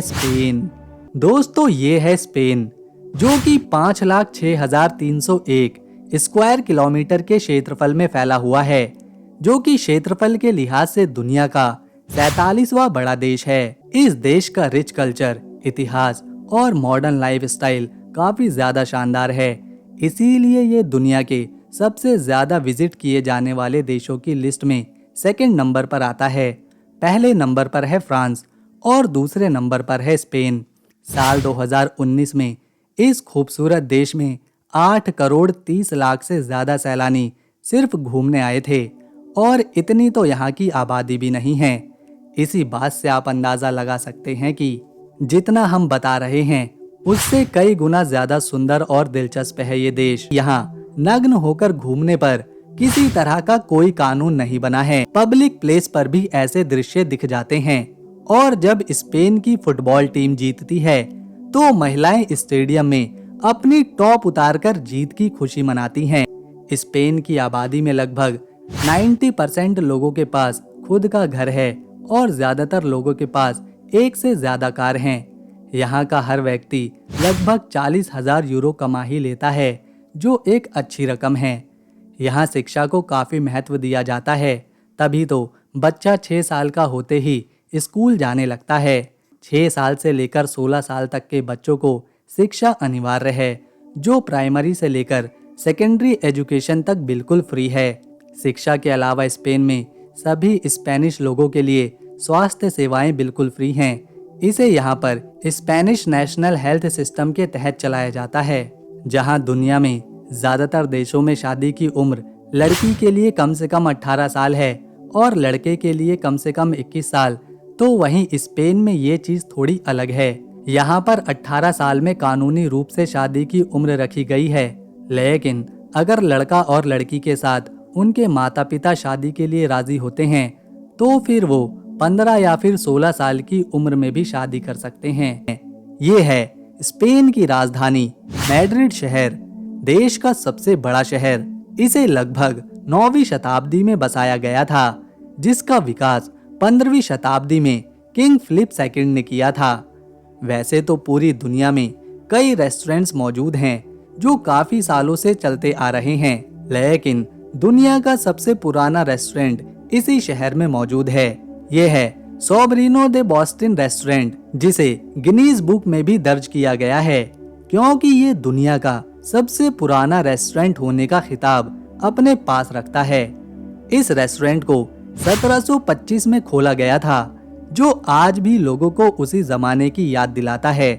Spain. दोस्तों ये है स्पेन, जो कि 5,06,301 स्क्वायर किलोमीटर के क्षेत्रफल में फैला हुआ है, जो कि क्षेत्रफल के लिहाज से दुनिया का 47वां बड़ा देश है। इस देश का रिच कल्चर, इतिहास और मॉडर्न लाइफस्टाइल काफी ज्यादा शानदार है। इसीलिए ये दुनिया के सबसे ज्यादा विजिट किए जाने वाले देशों की लिस्ट में सेकंड नंबर पर आता है। पहले नंबर पर है फ्रांस और दूसरे नंबर पर है स्पेन। साल 2019 में इस खूबसूरत देश में 8 करोड़ 30 लाख से ज्यादा सैलानी सिर्फ घूमने आए थे, और इतनी तो यहाँ की आबादी भी नहीं है। इसी बात से आप अंदाजा लगा सकते हैं कि जितना हम बता रहे हैं उससे कई गुना ज्यादा सुंदर और दिलचस्प है ये देश। यहाँ नग्न होकर घूमने पर किसी तरह का कोई कानून नहीं बना है। पब्लिक प्लेस पर भी ऐसे दृश्य दिख जाते हैं। और जब स्पेन की फुटबॉल टीम जीतती है तो महिलाएं स्टेडियम में अपनी टॉप उतारकर जीत की खुशी मनाती हैं। स्पेन की आबादी में लगभग 90% लोगों के पास खुद का घर है और ज्यादातर लोगों के पास एक से ज्यादा कार हैं। यहाँ का हर व्यक्ति लगभग 40,000 यूरो कमा ही लेता है, जो एक अच्छी रकम है। यहाँ शिक्षा को काफी महत्व दिया जाता है, तभी तो बच्चा 6 साल का होते ही स्कूल जाने लगता है। 6 साल से लेकर 16 साल तक के बच्चों को शिक्षा अनिवार्य है, जो प्राइमरी से लेकर सेकेंडरी एजुकेशन तक बिल्कुल फ्री है। शिक्षा के अलावा स्पेन में सभी स्पेनिश लोगों के लिए स्वास्थ्य सेवाएं बिल्कुल फ्री हैं। इसे यहाँ पर स्पेनिश नेशनल हेल्थ सिस्टम के तहत चलाया जाता है। जहाँ दुनिया में ज्यादातर देशों में शादी की उम्र लड़की के लिए कम से कम 18 साल है और लड़के के लिए कम से कम 21 साल, तो वहीं स्पेन में ये चीज थोड़ी अलग है। यहाँ पर 18 साल में कानूनी रूप से शादी की उम्र रखी गई है, लेकिन अगर लड़का और लड़की के साथ उनके माता पिता शादी के लिए राजी होते हैं तो फिर वो 15 या फिर 16 साल की उम्र में भी शादी कर सकते हैं। ये है स्पेन की राजधानी मैड्रिड शहर, देश का सबसे बड़ा शहर। इसे लगभग 9वीं शताब्दी में बसाया गया था, जिसका विकास 15वीं शताब्दी में किंग फिलिप सेकंड ने किया था। वैसे तो पूरी दुनिया में कई रेस्टोरेंट्स मौजूद हैं जो काफी सालों से चलते आ रहे हैं, लेकिन दुनिया का सबसे पुराना रेस्टोरेंट इसी शहर में मौजूद है। यह है सोब्रिनो दे बॉस्टन रेस्टोरेंट, जिसे गिनीज बुक में भी दर्ज किया गया है, क्योंकि ये दुनिया का सबसे पुराना रेस्टोरेंट होने का खिताब अपने पास रखता है। इस रेस्टोरेंट को 1725 में खोला गया था, जो आज भी लोगों को उसी जमाने की याद दिलाता है।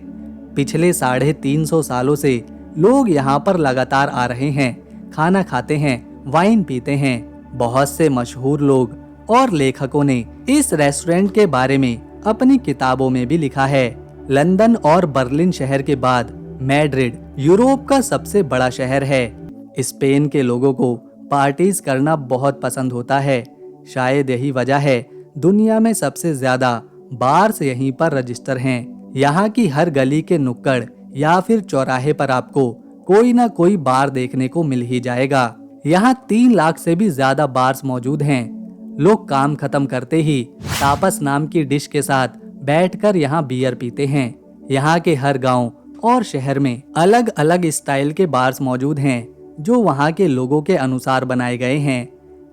पिछले 350 सालों से लोग यहाँ पर लगातार आ रहे हैं, खाना खाते हैं, वाइन पीते हैं। बहुत से मशहूर लोग और लेखकों ने इस रेस्टोरेंट के बारे में अपनी किताबों में भी लिखा है। लंदन और बर्लिन शहर के बाद मैड्रिड यूरोप का सबसे बड़ा शहर है। स्पेन के लोगों को पार्टीज करना बहुत पसंद होता है। शायद यही वजह है दुनिया में सबसे ज्यादा बार्स यहीं पर रजिस्टर हैं। यहाँ की हर गली के नुक्कड़ या फिर चौराहे पर आपको कोई ना कोई बार देखने को मिल ही जाएगा। यहाँ 3 लाख से भी ज्यादा बार्स मौजूद हैं। लोग काम खत्म करते ही तापस नाम की डिश के साथ बैठकर यहाँ बियर पीते हैं। यहाँ के हर गांव और शहर में अलग अलग स्टाइल के बार्स मौजूद हैं, जो वहाँ के लोगों के अनुसार बनाए गए हैं।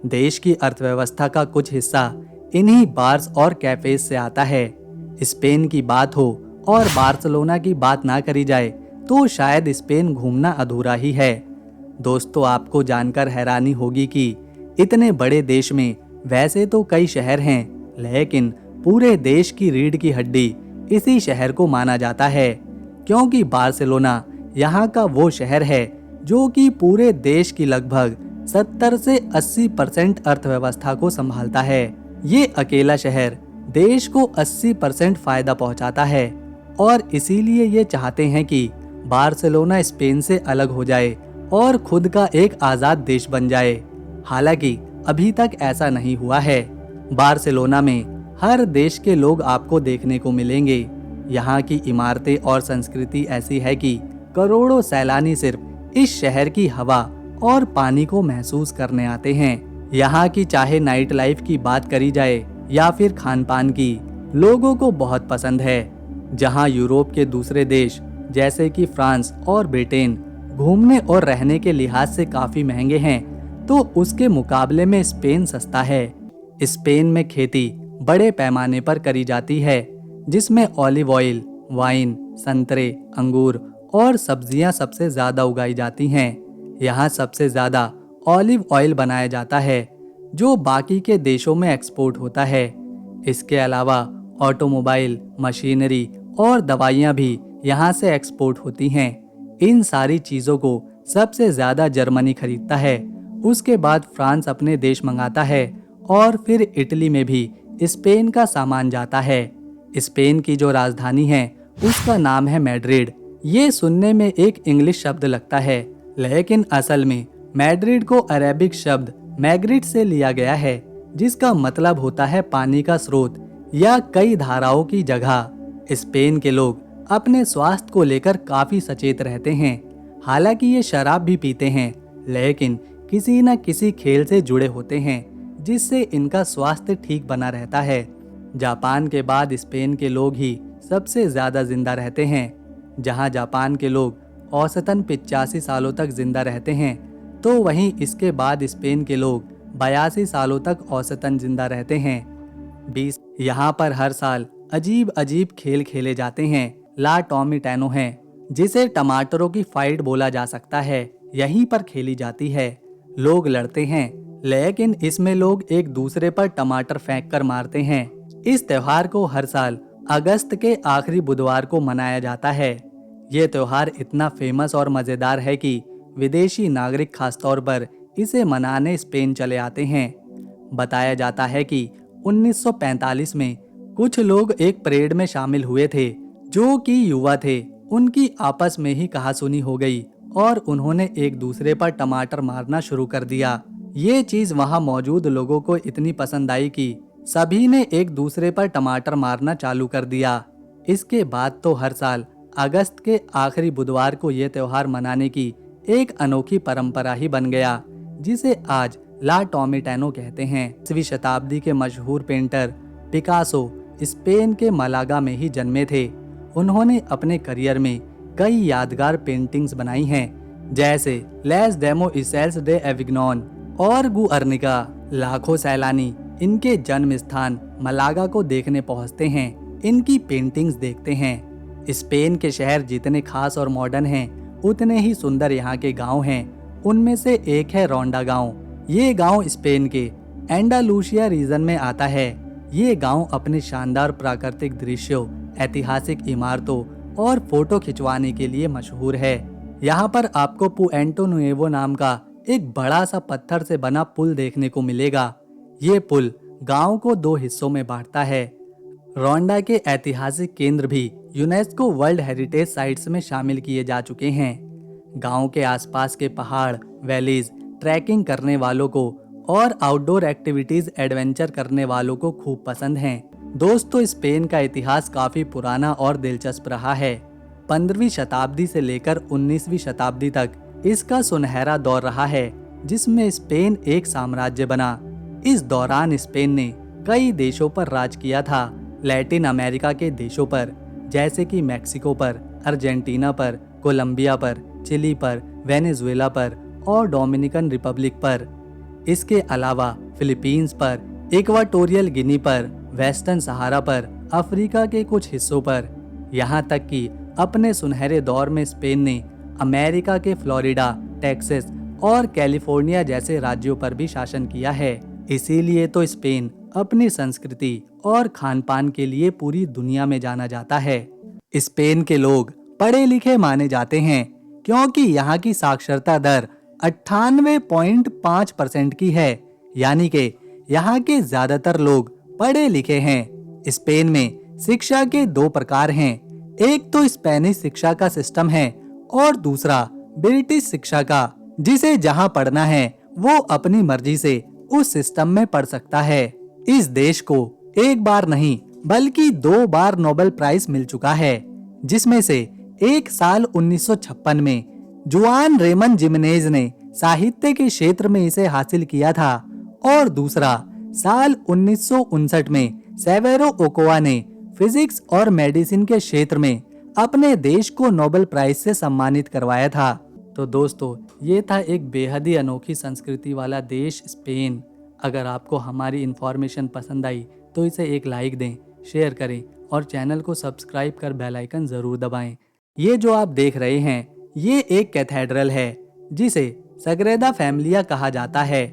देश की अर्थव्यवस्था का कुछ हिस्सा इन्हीं बार्स और कैफेज से आता है। स्पेन की बात हो और बार्सिलोना की बात ना करी जाए तो शायद स्पेन घूमना अधूरा ही है। दोस्तों, आपको जानकर हैरानी होगी कि इतने बड़े देश में वैसे तो कई शहर हैं, लेकिन पूरे देश की रीढ़ की हड्डी इसी शहर को माना जाता है, क्योंकि बार्सिलोना यहाँ का वो शहर है जो कि पूरे देश की लगभग 70 से 80% अर्थव्यवस्था को संभालता है। ये अकेला शहर देश को 80% फायदा पहुंचाता है, और इसीलिए ये चाहते हैं कि बार्सिलोना स्पेन से अलग हो जाए और खुद का एक आजाद देश बन जाए। हालांकि अभी तक ऐसा नहीं हुआ है। बार्सिलोना में हर देश के लोग आपको देखने को मिलेंगे। यहाँ की इमारतें और संस्कृति ऐसी है कि करोड़ों सैलानी सिर्फ इस शहर की हवा और पानी को महसूस करने आते हैं। यहाँ की चाहे नाइट लाइफ की बात करी जाए या फिर खान पान की, लोगों को बहुत पसंद है। जहां यूरोप के दूसरे देश जैसे कि फ्रांस और ब्रिटेन घूमने और रहने के लिहाज से काफी महंगे हैं, तो उसके मुकाबले में स्पेन सस्ता है। स्पेन में खेती बड़े पैमाने पर करी जाती है, जिसमें ऑलिव ऑयल, वाइन, संतरे, अंगूर और सब्जियां सबसे ज्यादा उगाई जाती हैं। यहाँ सबसे ज्यादा ऑलिव ऑयल बनाया जाता है, जो बाकी के देशों में एक्सपोर्ट होता है। इसके अलावा ऑटोमोबाइल, मशीनरी और दवाइयाँ भी यहाँ से एक्सपोर्ट होती हैं। इन सारी चीज़ों को सबसे ज़्यादा जर्मनी खरीदता है, उसके बाद फ्रांस अपने देश मंगाता है और फिर इटली में भी स्पेन का सामान जाता है। स्पेन की जो राजधानी है उसका नाम है मैड्रिड। ये सुनने में एक इंग्लिश शब्द लगता है, लेकिन असल में मैड्रिड को अरेबिक शब्द मैग्रिड से लिया गया है, जिसका मतलब होता है पानी का स्रोत या कई धाराओं की जगह। स्पेन के लोग अपने स्वास्थ्य को लेकर काफी सचेत रहते हैं। हालांकि ये शराब भी पीते हैं, लेकिन किसी न किसी खेल से जुड़े होते हैं, जिससे इनका स्वास्थ्य ठीक बना रहता है। जापान के बाद स्पेन के लोग ही सबसे ज्यादा जिंदा रहते हैं। जहां जापान के लोग औसतन 85 सालों तक जिंदा रहते हैं, तो वहीं इसके बाद स्पेन के लोग 82 सालों तक औसतन जिंदा रहते हैं। 20 यहाँ पर हर साल अजीब अजीब खेल खेले जाते हैं। ला टॉमिटैनो है, जिसे टमाटरों की फाइट बोला जा सकता है, यहीं पर खेली जाती है। लोग लड़ते हैं, लेकिन इसमें लोग एक दूसरे पर टमाटर फेंक कर मारते हैं। इस त्योहार को हर साल अगस्त के आखिरी बुधवार को मनाया जाता है। ये त्योहार इतना फेमस और मजेदार है कि विदेशी नागरिक खासतौर पर इसे मनाने स्पेन चले आते हैं। बताया जाता है कि 1945 में कुछ लोग एक परेड में शामिल हुए थे, जो कि युवा थे। उनकी आपस में ही कहासुनी हो गई और उन्होंने एक दूसरे पर टमाटर मारना शुरू कर दिया। ये चीज वहां मौजूद लोगों को इतनी पसंद आई कि सभी ने एक दूसरे पर टमाटर मारना चालू कर दिया। इसके बाद तो हर साल अगस्त के आखिरी बुधवार को ये त्योहार मनाने की एक अनोखी परंपरा ही बन गया, जिसे आज ला टॉमिटैनो कहते हैं। 20वीं शताब्दी के मशहूर पेंटर पिकासो स्पेन के मलागा में ही जन्मे थे। उन्होंने अपने करियर में कई यादगार पेंटिंग्स बनाई हैं, जैसे लेस डेमो इसेल्स डे एविग्नॉन और गुअर्निका। लाखों सैलानी इनके जन्म स्थान मलागा को देखने पहुंचते हैं, इनकी पेंटिंग्स देखते हैं। स्पेन के शहर जितने खास और मॉडर्न हैं, उतने ही सुंदर यहाँ के गांव हैं। उनमें से एक है रोंडा गांव। ये गांव स्पेन के एंडालुसिया रीजन में आता है। ये गांव अपने शानदार प्राकृतिक दृश्यों, ऐतिहासिक इमारतों और फोटो खिंचवाने के लिए मशहूर है। यहाँ पर आपको पुएंटो नुएवो नाम का एक बड़ा सा पत्थर से बना पुल देखने को मिलेगा। ये पुल गांव को 2 हिस्सों में बांटता है। रोंडा के ऐतिहासिक केंद्र भी यूनेस्को वर्ल्ड हेरिटेज साइट्स में शामिल किए जा चुके हैं। गांव के आसपास के पहाड़, वैलीज ट्रैकिंग करने वालों को और आउटडोर एक्टिविटीज एडवेंचर करने वालों को खूब पसंद हैं। दोस्तों, स्पेन का इतिहास काफी पुराना और दिलचस्प रहा है। 15वीं शताब्दी से लेकर 19वीं शताब्दी तक इसका सुनहरा दौर रहा है, जिसमें स्पेन एक साम्राज्य बना। इस दौरान स्पेन ने कई देशों पर राज किया था। लैटिन अमेरिका के देशों पर, जैसे कि मैक्सिको पर, अर्जेंटीना पर, कोलंबिया पर, चिली पर, वेनेजुएला पर और डोमिनिकन रिपब्लिक पर। इसके अलावा फिलीपींस पर, इक्वाटोरियल गिनी पर, वेस्टर्न सहारा पर, अफ्रीका के कुछ हिस्सों पर। यहाँ तक कि अपने सुनहरे दौर में स्पेन ने अमेरिका के फ्लोरिडा, टेक्सास और कैलिफोर्निया जैसे राज्यों पर भी शासन किया है। इसीलिए तो स्पेन अपनी संस्कृति और खानपान के लिए पूरी दुनिया में जाना जाता है। स्पेन के लोग पढ़े लिखे माने जाते हैं, क्योंकि यहाँ की साक्षरता दर 98.5% की है, यानी कि यहाँ के ज्यादातर लोग पढ़े लिखे हैं। स्पेन में शिक्षा के 2 प्रकार हैं। एक तो स्पेनिश शिक्षा का सिस्टम है और दूसरा ब्रिटिश शिक्षा का, जिसे जहाँ पढ़ना है वो अपनी मर्जी से उस सिस्टम में पढ़ सकता है। इस देश को एक बार नहीं बल्कि 2 बार नोबेल प्राइज मिल चुका है, जिसमें से एक साल 1956 में जुआन रेमन जिमेनेज ने साहित्य के क्षेत्र में इसे हासिल किया था और दूसरा साल 1959 में सेवेरो ओकोआ ने फिजिक्स और मेडिसिन के क्षेत्र में अपने देश को नोबेल प्राइज से सम्मानित करवाया था। तो दोस्तों, ये था एक बेहद ही अनोखी संस्कृति वाला देश स्पेन। अगर आपको हमारी इन्फॉर्मेशन पसंद आई तो इसे एक लाइक दें, शेयर करें और चैनल को सब्सक्राइब कर बेल आइकन जरूर दबाएं। ये जो आप देख रहे हैं, ये एक कैथेड्रल है जिसे सग्रेदा फैमिलिया कहा जाता है।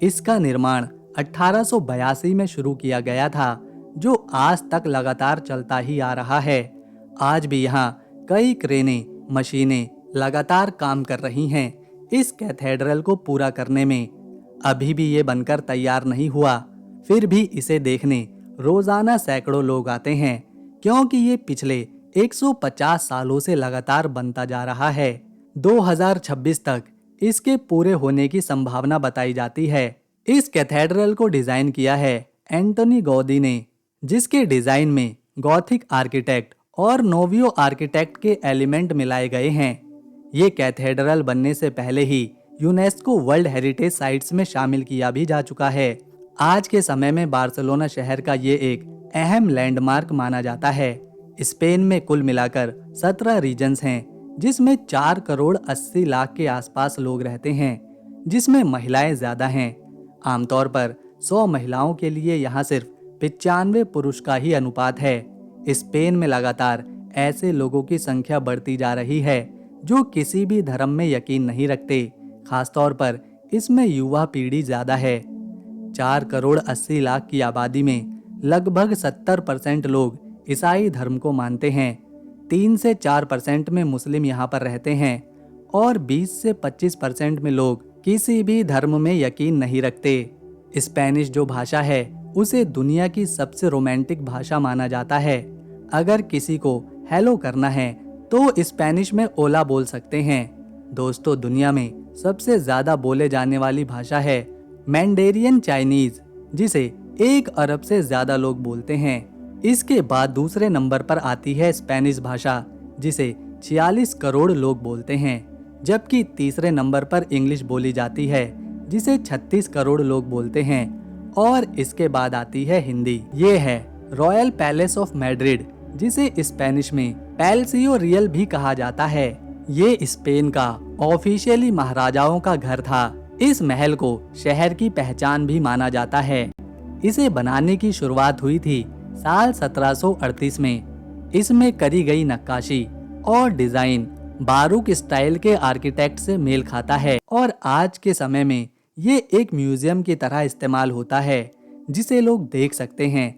इसका निर्माण 1882 में शुरू किया गया था, जो आज तक लगातार चलता ही आ रहा है। आज भी यहाँ कई क्रेनें, मशीनें लगातार काम कर रही हैं इस कैथेड्रल को पूरा करने में। अभी भी ये बनकर तैयार नहीं हुआ, फिर भी इसे देखने रोजाना सैकड़ों लोग आते हैं, क्योंकि ये पिछले 150 सालों से लगातार बनता जा रहा है। 2026 तक इसके पूरे होने की संभावना बताई जाती है। इस कैथेड्रल को डिजाइन किया है एंटोनी गौदी ने, जिसके डिजाइन में गॉथिक आर्किटेक्ट और नोवियो आर्किटेक्ट के एलिमेंट मिलाए गए हैं। ये कैथेड्रल बनने से पहले ही यूनेस्को वर्ल्ड हेरिटेज साइट्स में शामिल किया भी जा चुका है। आज के समय में बार्सिलोना शहर का ये एक अहम लैंडमार्क माना जाता है। स्पेन में कुल मिलाकर 17 रीजन्स हैं, जिसमें 4 करोड़ 80 लाख के आसपास लोग रहते हैं, जिसमें महिलाएं ज्यादा हैं। आमतौर पर 100 महिलाओं के लिए यहाँ सिर्फ 95 पुरुष का ही अनुपात है। स्पेन में लगातार ऐसे लोगों की संख्या बढ़ती जा रही है जो किसी भी धर्म में यकीन नहीं रखते। खासतौर पर इसमें युवा पीढ़ी ज्यादा है। 4 करोड़ 80 लाख की आबादी में लगभग 70% लोग ईसाई धर्म को मानते हैं। 3 से 4% में मुस्लिम यहाँ पर रहते हैं और 20 से 25% में लोग किसी भी धर्म में यकीन नहीं रखते। स्पेनिश जो भाषा है उसे दुनिया की सबसे रोमांटिक भाषा माना जाता है। अगर किसी को हेलो करना है तो स्पेनिश में ओला बोल सकते हैं। दोस्तों, दुनिया में सबसे ज्यादा बोले जाने वाली भाषा है मैंडेरियन चाइनीज, जिसे 1 अरब से ज्यादा लोग बोलते हैं। इसके बाद दूसरे नंबर पर आती है स्पेनिश भाषा, जिसे 46 करोड़ लोग बोलते हैं, जबकि तीसरे नंबर पर इंग्लिश बोली जाती है, जिसे 36 करोड़ लोग बोलते हैं, और इसके बाद आती है हिंदी। ये है रॉयल पैलेस ऑफ मैड्रिड, जिसे स्पेनिश में पैलेसियो रियल भी कहा जाता है। ये स्पेन का ऑफिशियली महाराजाओं का घर था। इस महल को शहर की पहचान भी माना जाता है। इसे बनाने की शुरुआत हुई थी साल 1738 में। इसमें करी गई नक्काशी और डिजाइन बारूक स्टाइल के आर्किटेक्ट से मेल खाता है और आज के समय में ये एक म्यूजियम की तरह इस्तेमाल होता है, जिसे लोग देख सकते हैं